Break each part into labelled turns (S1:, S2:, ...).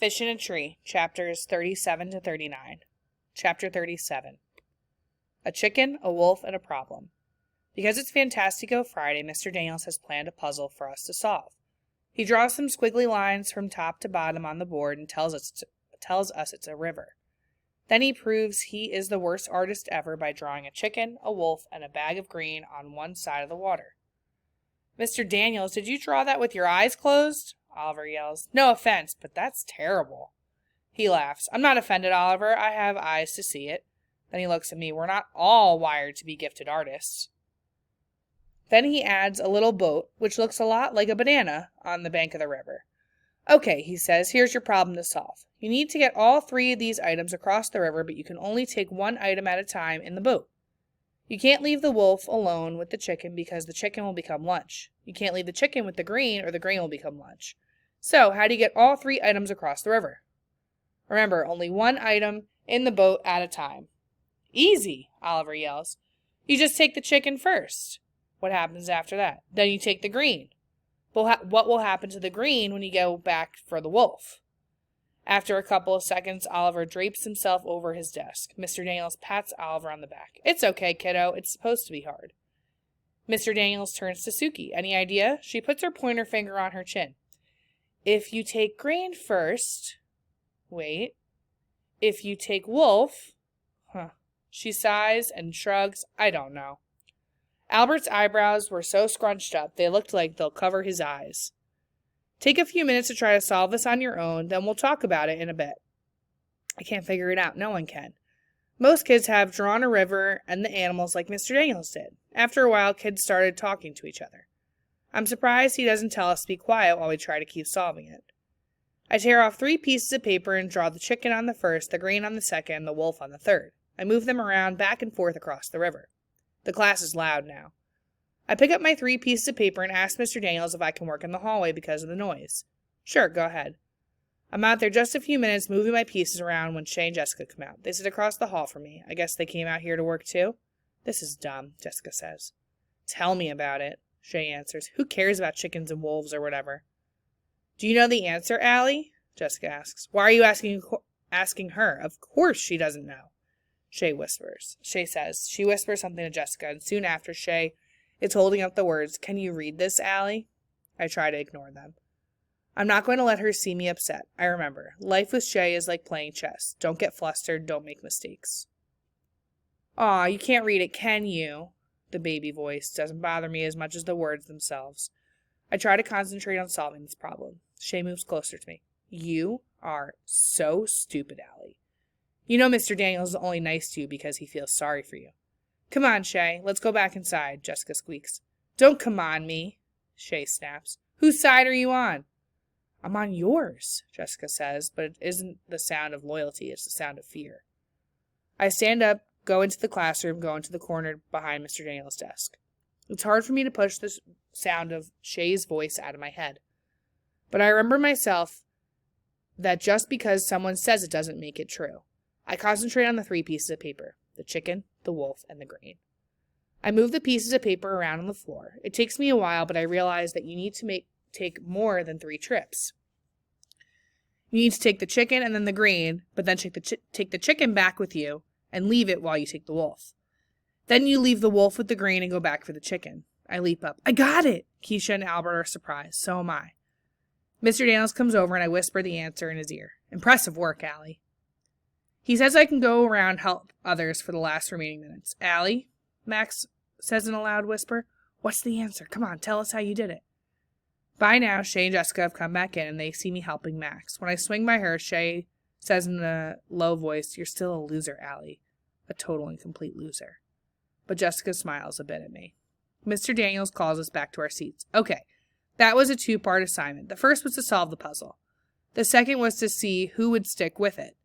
S1: Fish in a Tree, chapters 37 to 39. Chapter 37. A Chicken, a Wolf, and a Problem. Because it's Fantastico Friday, Mr. Daniels has planned a puzzle for us to solve. He draws some squiggly lines from top to bottom on the board and tells us it's a river. Then he proves he is the worst artist ever by drawing a chicken, a wolf, and a bag of green on one side of the water. Mr. Daniels, did you draw that with your eyes closed? Oliver yells. No offense, but that's terrible. He laughs. I'm not offended, Oliver. I have eyes to see it. Then he looks at me. We're not all wired to be gifted artists. Then he adds a little boat, which looks a lot like a banana, on the bank of the river. Okay, he says, here's your problem to solve. You need to get all three of these items across the river, but you can only take one item at a time in the boat. You can't leave the wolf alone with the chicken because the chicken will become lunch. You can't leave the chicken with the green or the green will become lunch. So, how do you get all three items across the river? Remember, only one item in the boat at a time. Easy, Oliver yells. You just take the chicken first. What happens after that? Then you take the green. But what will happen to the green when you go back for the wolf? After a couple of seconds, Oliver drapes himself over his desk. Mr. Daniels pats Oliver on the back. It's okay, kiddo. It's supposed to be hard. Mr. Daniels turns to Suki. Any idea? She puts her pointer finger on her chin. If you take green first... Wait. If you take wolf... She sighs and shrugs. I don't know. Albert's eyebrows were so scrunched up, they looked like they'll cover his eyes. Take a few minutes to try to solve this on your own, then we'll talk about it in a bit. I can't figure it out. No one can. Most kids have drawn a river and the animals like Mr. Daniels did. After a while, kids started talking to each other. I'm surprised he doesn't tell us to be quiet while we try to keep solving it. I tear off 3 pieces of paper and draw the chicken on the first, the green on the second, and the wolf on the third. I move them around back and forth across the river. The class is loud now. I pick up my 3 pieces of paper and ask Mr. Daniels if I can work in the hallway because of the noise. Sure, go ahead. I'm out there just a few minutes moving my pieces around when Shay and Jessica come out. They sit across the hall from me. I guess they came out here to work too? This is dumb, Jessica says. Tell me about it, Shay answers. Who cares about chickens and wolves or whatever? Do you know the answer, Allie? Jessica asks. Why are you asking her? Of course she doesn't know. Shay whispers. Shay says. She whispers something to Jessica, and soon after Shay is holding up the words, Can you read this, Allie? I try to ignore them. I'm not going to let her see me upset. I remember. Life with Shay is like playing chess. Don't get flustered. Don't make mistakes. Aw, you can't read it, can you? The baby voice doesn't bother me as much as the words themselves. I try to concentrate on solving this problem. Shay moves closer to me. You are so stupid, Allie. You know Mr. Daniels is only nice to you because he feels sorry for you. Come on, Shay. Let's go back inside, Jessica squeaks. Don't come on me, Shay snaps. Whose side are you on? I'm on yours, Jessica says, but it isn't the sound of loyalty, it's the sound of fear. I stand up, go into the classroom, go into the corner behind Mr. Daniels' desk. It's hard for me to push the sound of Shay's voice out of my head. But I remember myself that just because someone says it doesn't make it true. I concentrate on the 3 pieces of paper, the chicken, the wolf, and the green. I move the pieces of paper around on the floor. It takes me a while, but I realize that you need to take more than 3 trips. You need to take the chicken and then the green, but then take the chicken back with you and leave it while you take the wolf. Then you leave the wolf with the green and go back for the chicken. I leap up. I got it! Keisha and Albert are surprised. So am I. Mr. Daniels comes over and I whisper the answer in his ear. Impressive work, Allie. He says I can go around help others for the last remaining minutes. Allie, Max says in a loud whisper, what's the answer? Come on, tell us how you did it. By now, Shay and Jessica have come back in and they see me helping Max. When I swing my hair, Shay says in a low voice, you're still a loser, Allie. A total and complete loser. But Jessica smiles a bit at me. Mr. Daniels calls us back to our seats. Okay, that was a 2-part assignment. The first was to solve the puzzle. The second was to see who would stick with it.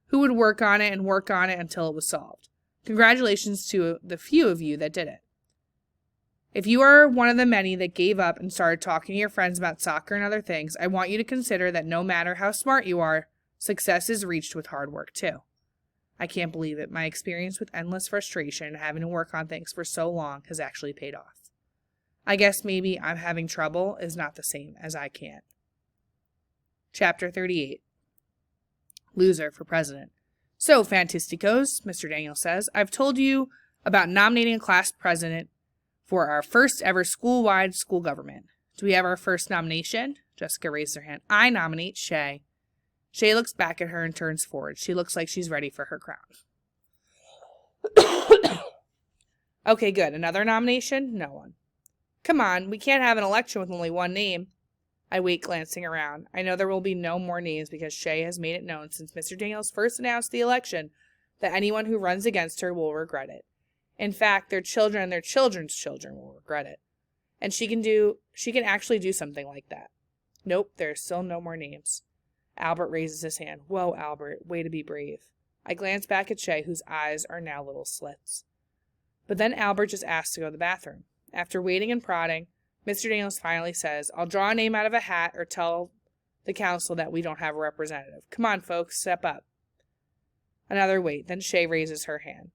S1: Who would work on it until it was solved. Congratulations to the few of you that did it. If you are one of the many that gave up and started talking to your friends about soccer and other things, I want you to consider that no matter how smart you are, success is reached with hard work too. I can't believe it. My experience with endless frustration and having to work on things for so long has actually paid off. I guess maybe I'm having trouble is not the same as I can't. Chapter 38. Loser for president. So, Fantasticos, Mr. Daniels says, I've told you about nominating a class president for our first ever school-wide school government. Do we have our first nomination? Jessica raised her hand. I nominate Shay. Shay looks back at her and turns forward. She looks like she's ready for her crown. Okay, good. Another nomination? No one. Come on, we can't have an election with only one name. I wait, glancing around. I know there will be no more names because Shay has made it known since Mr. Daniels first announced the election that anyone who runs against her will regret it. In fact, their children and their children's children will regret it. And she can actually do something like that. Nope, there are still no more names. Albert raises his hand. Whoa, Albert, way to be brave. I glance back at Shay, whose eyes are now little slits. But then Albert just asks to go to the bathroom. After waiting and prodding, Mr. Daniels finally says, I'll draw a name out of a hat or tell the council that we don't have a representative. Come on, folks, step up. Another wait, then Shay raises her hand.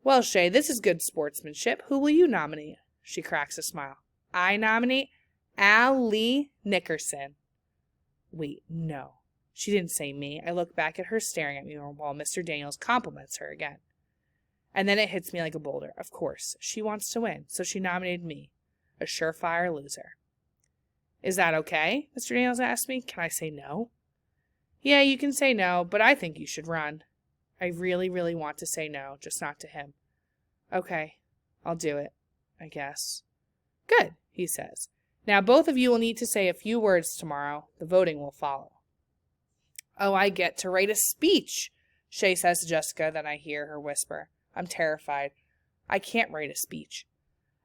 S1: Well, Shay, this is good sportsmanship. Who will you nominate? She cracks a smile. I nominate Allie Nickerson. Wait, no. She didn't say me. I look back at her staring at me while Mr. Daniels compliments her again. And then it hits me like a boulder. Of course, she wants to win, so she nominated me. A surefire loser. Is that okay? Mr. Daniels asked me. Can I say no? Yeah, you can say no, but I think you should run. I really, really want to say no, just not to him. Okay, I'll do it, I guess. Good, he says. Now both of you will need to say a few words tomorrow. The voting will follow. Oh, I get to write a speech, Shay says to Jessica. Then I hear her whisper. I'm terrified. I can't write a speech.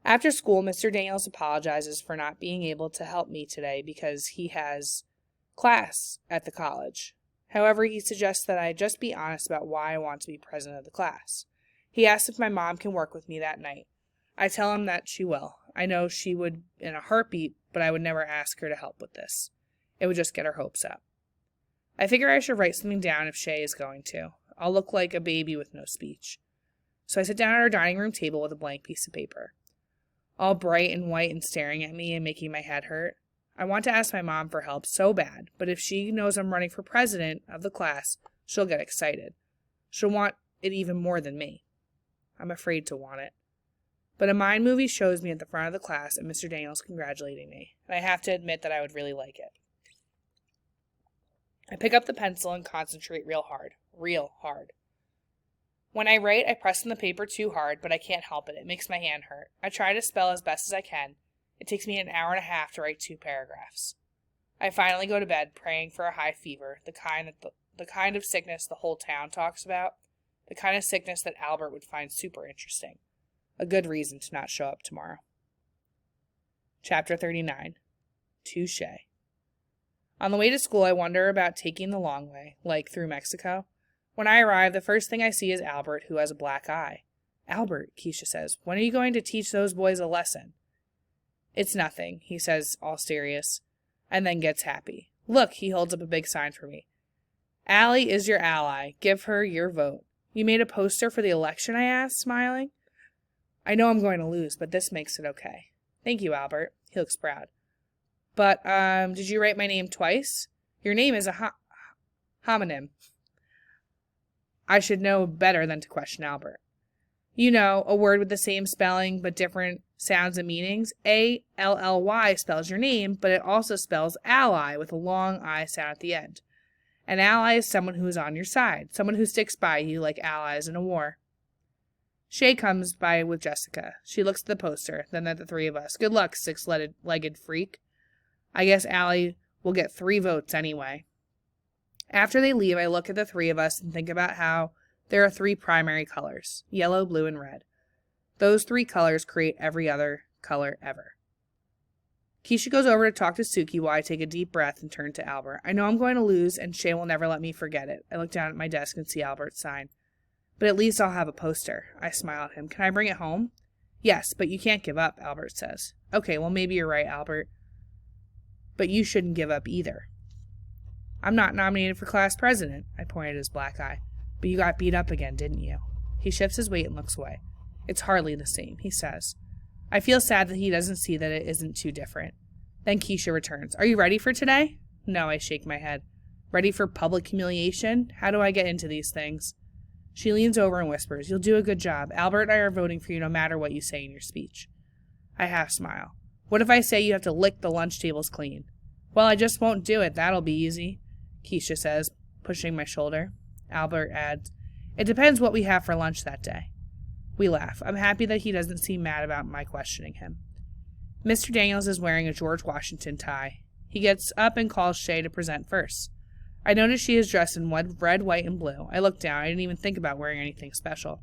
S1: After school, Mr. Daniels apologizes for not being able to help me today because he has class at the college. However, he suggests that I just be honest about why I want to be president of the class. He asks if my mom can work with me that night. I tell him that she will. I know she would in a heartbeat, but I would never ask her to help with this. It would just get her hopes up. I figure I should write something down if Shay is going to. I'll look like a baby with no speech. So I sit down at our dining room table with a blank piece of paper. All bright and white and staring at me and making my head hurt. I want to ask my mom for help so bad, but if she knows I'm running for president of the class, she'll get excited. She'll want it even more than me. I'm afraid to want it. But a mind movie shows me at the front of the class and Mr. Daniels congratulating me, and I have to admit that I would really like it. I pick up the pencil and concentrate real hard. Real hard. When I write, I press on the paper too hard, but I can't help it. It makes my hand hurt. I try to spell as best as I can. It takes me an hour and a half to write 2 paragraphs. I finally go to bed, praying for a high fever, the kind of sickness the whole town talks about, the kind of sickness that Albert would find super interesting. A good reason to not show up tomorrow. Chapter 39. To Shay. On the way to school, I wonder about taking the long way, like through Mexico. When I arrive, the first thing I see is Albert, who has a black eye. Albert, Keisha says, when are you going to teach those boys a lesson? It's nothing, he says, all serious, and then gets happy. Look, he holds up a big sign for me. Allie is your ally. Give her your vote. You made a poster for the election, I asked, smiling. I know I'm going to lose, but this makes it okay. Thank you, Albert. He looks proud. But, did you write my name twice? Your name is a homonym. I should know better than to question Albert. You know, a word with the same spelling but different sounds and meanings. A-L-L-Y spells your name, but it also spells ally with a long I sound at the end. An ally is someone who is on your side, someone who sticks by you like allies in a war. Shay comes by with Jessica. She looks at the poster, then at the 3 of us. Good luck, 6-legged freak. I guess Allie will get 3 votes anyway. After they leave, I look at the 3 of us and think about how there are 3 primary colors, yellow, blue, and red. Those 3 colors create every other color ever. Keisha goes over to talk to Suki while I take a deep breath and turn to Albert. I know I'm going to lose, and Shay will never let me forget it. I look down at my desk and see Albert's sign. But at least I'll have a poster. I smile at him. Can I bring it home? Yes, but you can't give up, Albert says. Okay, well maybe you're right, Albert. But you shouldn't give up either. I'm not nominated for class president, I point at his black eye. But you got beat up again, didn't you? He shifts his weight and looks away. It's hardly the same, he says. I feel sad that he doesn't see that it isn't too different. Then Keisha returns. Are you ready for today? No, I shake my head. Ready for public humiliation? How do I get into these things? She leans over and whispers, "You'll do a good job. Albert and I are voting for you no matter what you say in your speech." I half smile. "What if I say you have to lick the lunch tables clean?" "Well, I just won't do it. That'll be easy," Keisha says, pushing my shoulder. Albert adds, "It depends what we have for lunch that day." We laugh. I'm happy that he doesn't seem mad about my questioning him. Mr. Daniels is wearing a George Washington tie. He gets up and calls Shay to present first. I notice she is dressed in red, white, and blue. I look down. I didn't even think about wearing anything special.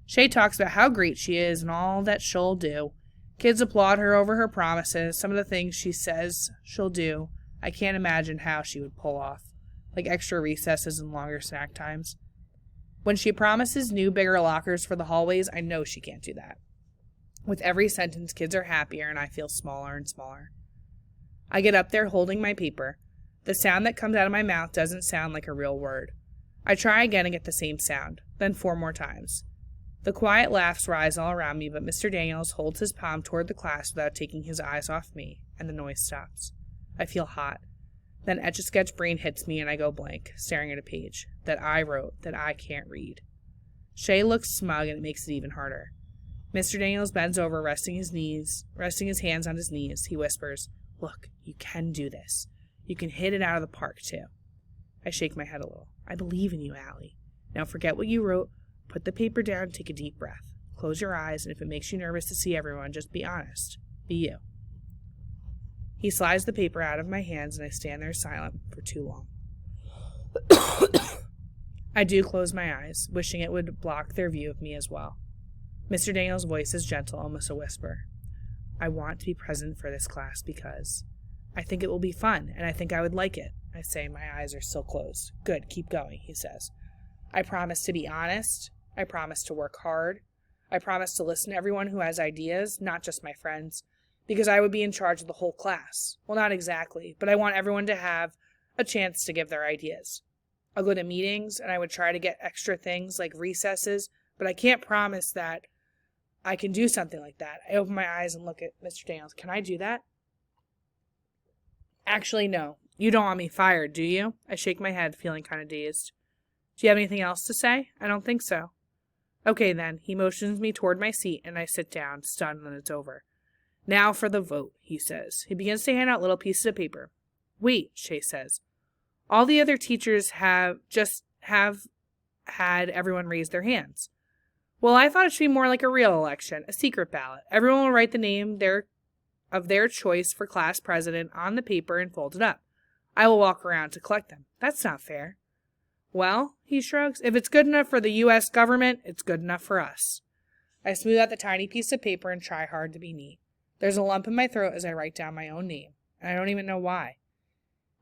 S1: Shay talks about how great she is and all that she'll do. Kids applaud her over her promises. Some of the things she says she'll do, I can't imagine how she would pull off, like extra recesses and longer snack times. When she promises new, bigger lockers for the hallways, I know she can't do that. With every sentence, kids are happier, and I feel smaller and smaller. I get up there holding my paper. The sound that comes out of my mouth doesn't sound like a real word. I try again and get the same sound, then 4 more times. The quiet laughs rise all around me, but Mr. Daniels holds his palm toward the class without taking his eyes off me, and the noise stops. I feel hot. Then Etch-a-Sketch brain hits me and I go blank, staring at a page that I wrote that I can't read. Shay looks smug and it makes it even harder. Mr. Daniels bends over, resting his hands on his knees. He whispers, "Look, you can do this. You can hit it out of the park, too." I shake my head a little. "I believe in you, Allie. Now forget what you wrote. Put the paper down and take a deep breath. Close your eyes, and if it makes you nervous to see everyone, just be honest. Be you." He slides the paper out of my hands, and I stand there silent for too long. I do close my eyes, wishing it would block their view of me as well. Mr. Daniels' voice is gentle, almost a whisper. "I want to be present for this class because I think it will be fun, and I think I would like it." I say, my eyes are still closed. "Good, keep going," he says. "I promise to be honest. I promise to work hard. I promise to listen to everyone who has ideas, not just my friends, because I would be in charge of the whole class. Well, not exactly, but I want everyone to have a chance to give their ideas. I'll go to meetings, and I would try to get extra things like recesses, but I can't promise that I can do something like that." I open my eyes and look at Mr. Daniels. "Can I do that?" "Actually, no. You don't want me fired, do you?" I shake my head, feeling kind of dazed. "Do you have anything else to say?" "I don't think so." "Okay, then." He motions me toward my seat, and I sit down, stunned when it's over. "Now for the vote," he says. He begins to hand out little pieces of paper. "Wait," Shay says. "All the other teachers have had everyone raise their hands." "Well, I thought it should be more like a real election, a secret ballot. Everyone will write the name of their choice for class president on the paper and fold it up. I will walk around to collect them." "That's not fair." "Well," he shrugs, "if it's good enough for the U.S. government, it's good enough for us." I smooth out the tiny piece of paper and try hard to be neat. There's a lump in my throat as I write down my own name, and I don't even know why.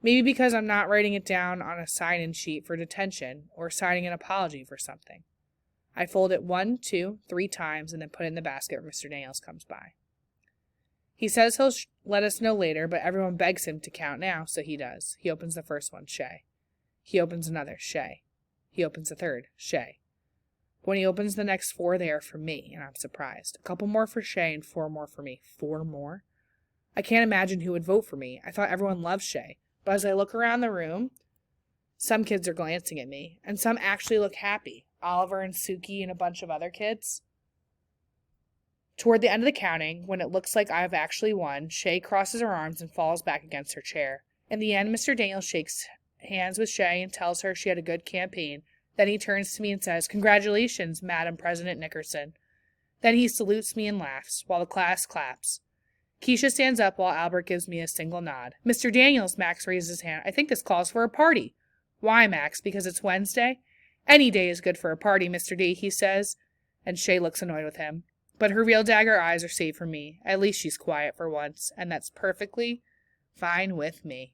S1: Maybe because I'm not writing it down on a sign-in sheet for detention or signing an apology for something. I fold it 1, 2, 3 times and then put it in the basket when Mr. Daniels comes by. He says he'll let us know later, but everyone begs him to count now, so he does. He opens the first one, Shay. He opens another, Shay. He opens the third, Shay. When he opens the next 4, they are for me, and I'm surprised. A couple more for Shay and 4 more for me. 4 more? I can't imagine who would vote for me. I thought everyone loved Shay, but as I look around the room, some kids are glancing at me, and some actually look happy. Oliver and Suki and a bunch of other kids. Toward the end of the counting, when it looks like I have actually won, Shay crosses her arms and falls back against her chair. In the end, Mr. Daniels shakes hands with Shay and tells her she had a good campaign. Then he turns to me and says, "Congratulations, Madam President Nickerson." Then he salutes me and laughs, while the class claps. Keisha stands up while Albert gives me a single nod. "Mr. Daniels," Max raises his hand, "I think this calls for a party." "Why, Max? Because it's Wednesday?" "Any day is good for a party, Mr. D," he says, and Shay looks annoyed with him. But her real dagger eyes are saved for me. At least she's quiet for once, and that's perfectly fine with me.